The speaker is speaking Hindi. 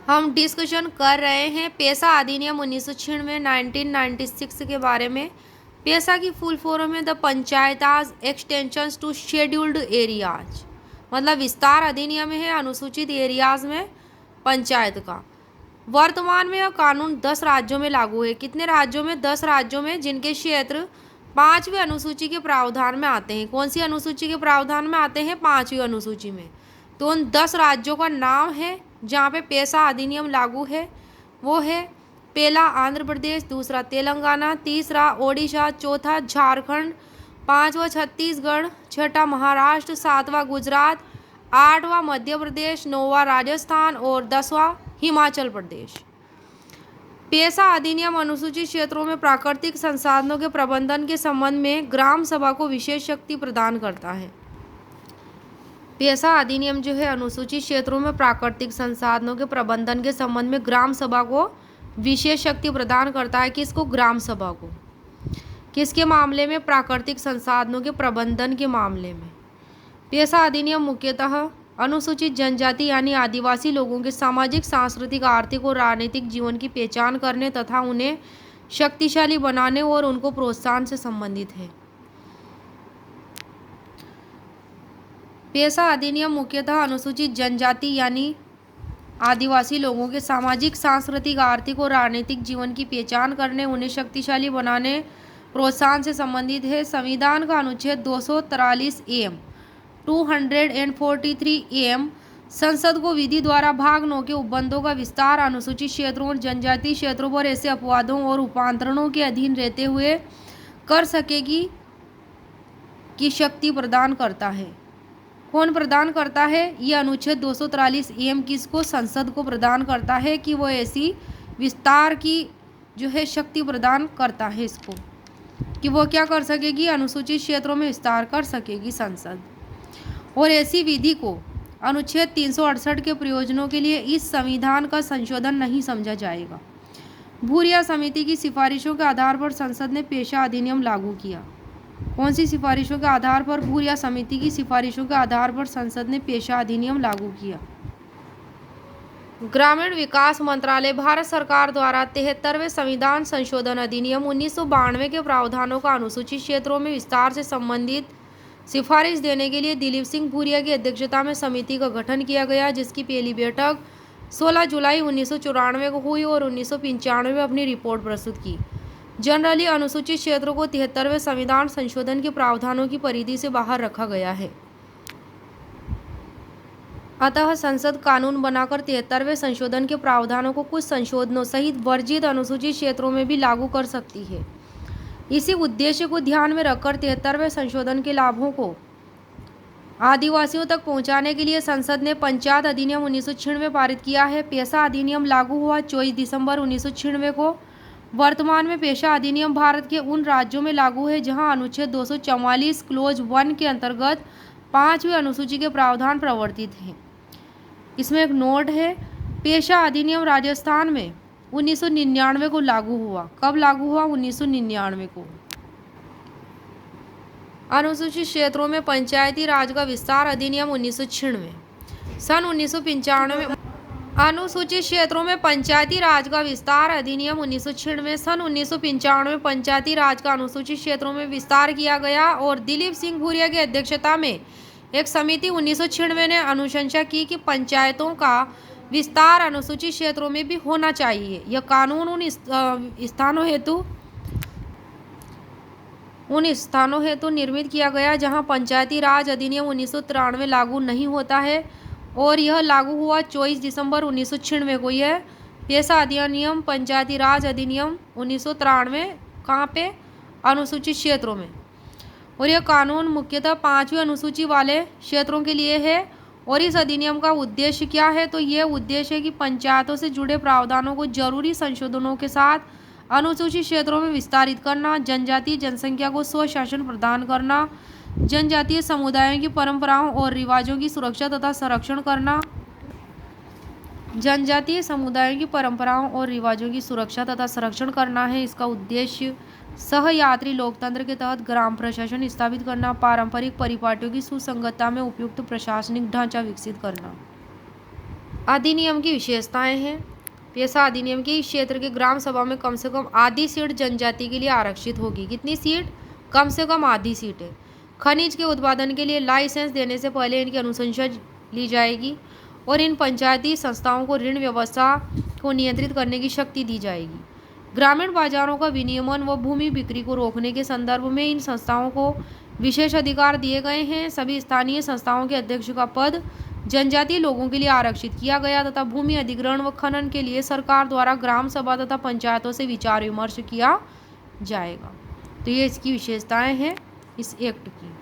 हम डिस्कशन कर रहे हैं पेशा अधिनियम 1996 1996 के बारे में। पेशा की फुल फॉर्म है the Panchayats extensions to scheduled areas, मतलब विस्तार अधिनियम है अनुसूचित एरियाज में पंचायत का। वर्तमान में यह कानून 10 राज्यों में लागू है। कितने राज्यों में? 10 राज्यों में, जिनके क्षेत्र 5वीं अनुसूची के प्रावधान में आते हैं। कौन सी अनुसूची के प्रावधान में आते हैं? 5वीं अनुसूची में। तो उन 10 राज्यों का नाम है जहाँ पे पेशा अधिनियम लागू है। वो है पहला आंध्र प्रदेश, दूसरा तेलंगाना, तीसरा ओडिशा, चौथा झारखंड, पांचवा छत्तीसगढ़, छठा महाराष्ट्र, सातवां गुजरात, आठवां मध्य प्रदेश, नौवां राजस्थान और 10वां हिमाचल प्रदेश। पेशा अधिनियम अनुसूचित क्षेत्रों में प्राकृतिक संसाधनों के प्रबंधन के संबंध में ग्राम सभा को विशेष शक्ति प्रदान करता है। पेशा अधिनियम जो है अनुसूचित क्षेत्रों में प्राकृतिक संसाधनों के प्रबंधन के संबंध में ग्राम सभा को विशेष शक्ति प्रदान करता है। किसको? ग्राम सभा को। किसके मामले में? प्राकृतिक संसाधनों के प्रबंधन के मामले में। पेशा अधिनियम मुख्यतः अनुसूचित जनजाति यानी आदिवासी लोगों के सामाजिक, सांस्कृतिक, आर्थिक और राजनीतिक जीवन की पहचान करने तथा उन्हें शक्तिशाली बनाने और उनको प्रोत्साहन से संबंधित है। पेशा अधिनियम मुख्यतः अनुसूचित जनजाति यानी आदिवासी लोगों के सामाजिक, सांस्कृतिक, आर्थिक और राजनीतिक जीवन की पहचान करने, उन्हें शक्तिशाली बनाने, प्रोत्साहन से संबंधित है। संविधान का अनुच्छेद 243 एम 243 एम संसद को विधि द्वारा भाग 9 के उपबंधों का विस्तार अनुसूचित क्षेत्रों और जनजातीय क्षेत्रों पर ऐसे अपवादों और उपांतरणों के अधीन रहते हुए कर सकेगी की शक्ति प्रदान करता है। कौन प्रदान करता है? ये अनुच्छेद 243 एम किसको? संसद को प्रदान करता है कि वो ऐसी विस्तार की जो है शक्ति प्रदान करता है इसको, कि वो क्या कर सकेगी? अनुसूचित क्षेत्रों में विस्तार कर सकेगी संसद। और ऐसी विधि को अनुच्छेद 368 के प्रयोजनों के लिए इस संविधान का संशोधन नहीं समझा जाएगा। भूरिया समिति की सिफारिशों के आधार पर संसद ने पेशा अधिनियम लागू किया। कौन सी सिफारिशों के आधार पर? भूरिया समिति की सिफारिशों के आधार पर संसद ने पेशा अधिनियम लागू किया। ग्रामीण विकास मंत्रालय भारत सरकार द्वारा 73वें संविधान संशोधन अधिनियम 1992 के प्रावधानों का अनुसूचित क्षेत्रों में विस्तार से संबंधित सिफारिश देने के लिए दिलीप सिंह भूरिया की अध्यक्षता में समिति का गठन किया गया, जिसकी पहली बैठक 16 जुलाई 1994 को हुई और 1995 में अपनी रिपोर्ट प्रस्तुत की। जनरली अनुसूचित क्षेत्रों को 73वें संविधान संशोधन के प्रावधानों की परिधि से बाहर रखा गया है। अतः संसद कानून बनाकर 73वें संशोधन के प्रावधानों को कुछ संशोधनों सहित वर्जित अनुसूचित क्षेत्रों में भी लागू कर सकती है। इसी उद्देश्य को ध्यान में रखकर 73वें संशोधन के लाभों को आदिवासियों तक पहुंचाने के लिए संसद ने पंचायत अधिनियम 1996 पारित किया है। पेशा अधिनियम लागू हुआ 24 दिसंबर 1996 को। वर्तमान में पेशा अधिनियम भारत के उन राज्यों में लागू है जहां अनुच्छेद 244 क्लोज 1 के अंतर्गत 5वीं अनुसूची के प्रावधान प्रवर्तित हैं। इसमें एक नोट है, पेशा अधिनियम राजस्थान में 1999 को लागू हुआ। कब लागू हुआ? 1999 को। अनुसूचित क्षेत्रों में पंचायती राज का विस्तार अधिनियम 1996 सन 1995 में। अनुसूचित क्षेत्रों में पंचायती राज का विस्तार अधिनियम 1996 सन 1995 में पंचायती राज का अनुसूचित क्षेत्रों में विस्तार किया गया और दिलीप सिंह भूरिया की अध्यक्षता में एक समिति 1996 ने अनुशंसा की कि पंचायतों का विस्तार अनुसूचित क्षेत्रों में भी होना चाहिए। यह कानून उन स्थानों हेतु निर्मित किया गया जहां पंचायती राज अधिनियम 1993 लागू नहीं होता है और यह लागू हुआ 24 दिसंबर 1996 को। यह पेशा अधिनियम पंचायती राज अधिनियम 1993 कहाँ पे? अनुसूचित क्षेत्रों में। और यह कानून मुख्यतः 5वीं अनुसूची वाले क्षेत्रों के लिए है। और इस अधिनियम का उद्देश्य क्या है? तो यह उद्देश्य है कि पंचायतों से जुड़े प्रावधानों को जरूरी संशोधनों के साथ अनुसूचित क्षेत्रों में विस्तारित करना, जनजातीय जनसंख्या को स्वशासन प्रदान करना, जनजातीय समुदायों की परंपराओं और रिवाजों की सुरक्षा तथा संरक्षण करना, जनजातीय समुदायों की परंपराओं और रिवाजों की सुरक्षा तथा संरक्षण करना है। इसका उद्देश्य सहयात्री लोकतंत्र के तहत ग्राम प्रशासन स्थापित करना, पारंपरिक परिपाटियों की सुसंगतता में उपयुक्त प्रशासनिक ढांचा विकसित करना। अधिनियम की विशेषताएं हैं। पेसा अधिनियम की क्षेत्र के ग्राम सभा में कम से कम आधी सीट जनजाति के लिए आरक्षित होगी। कितनी सीट? कम से कम आधी सीट है। खनिज के उत्पादन के लिए लाइसेंस देने से पहले इनकी अनुशंसा ली जाएगी और इन पंचायती संस्थाओं को ऋण व्यवस्था को नियंत्रित करने की शक्ति दी जाएगी। ग्रामीण बाजारों का विनियमन व भूमि बिक्री को रोकने के संदर्भ में इन संस्थाओं को विशेष अधिकार दिए गए हैं। सभी स्थानीय संस्थाओं के अध्यक्ष का पद जनजातीय लोगों के लिए आरक्षित किया गया तथा भूमि अधिग्रहण व खनन के लिए सरकार द्वारा ग्राम सभा तथा पंचायतों से विचार विमर्श किया जाएगा। तो ये इसकी विशेषताएं हैं इस एक्ट की।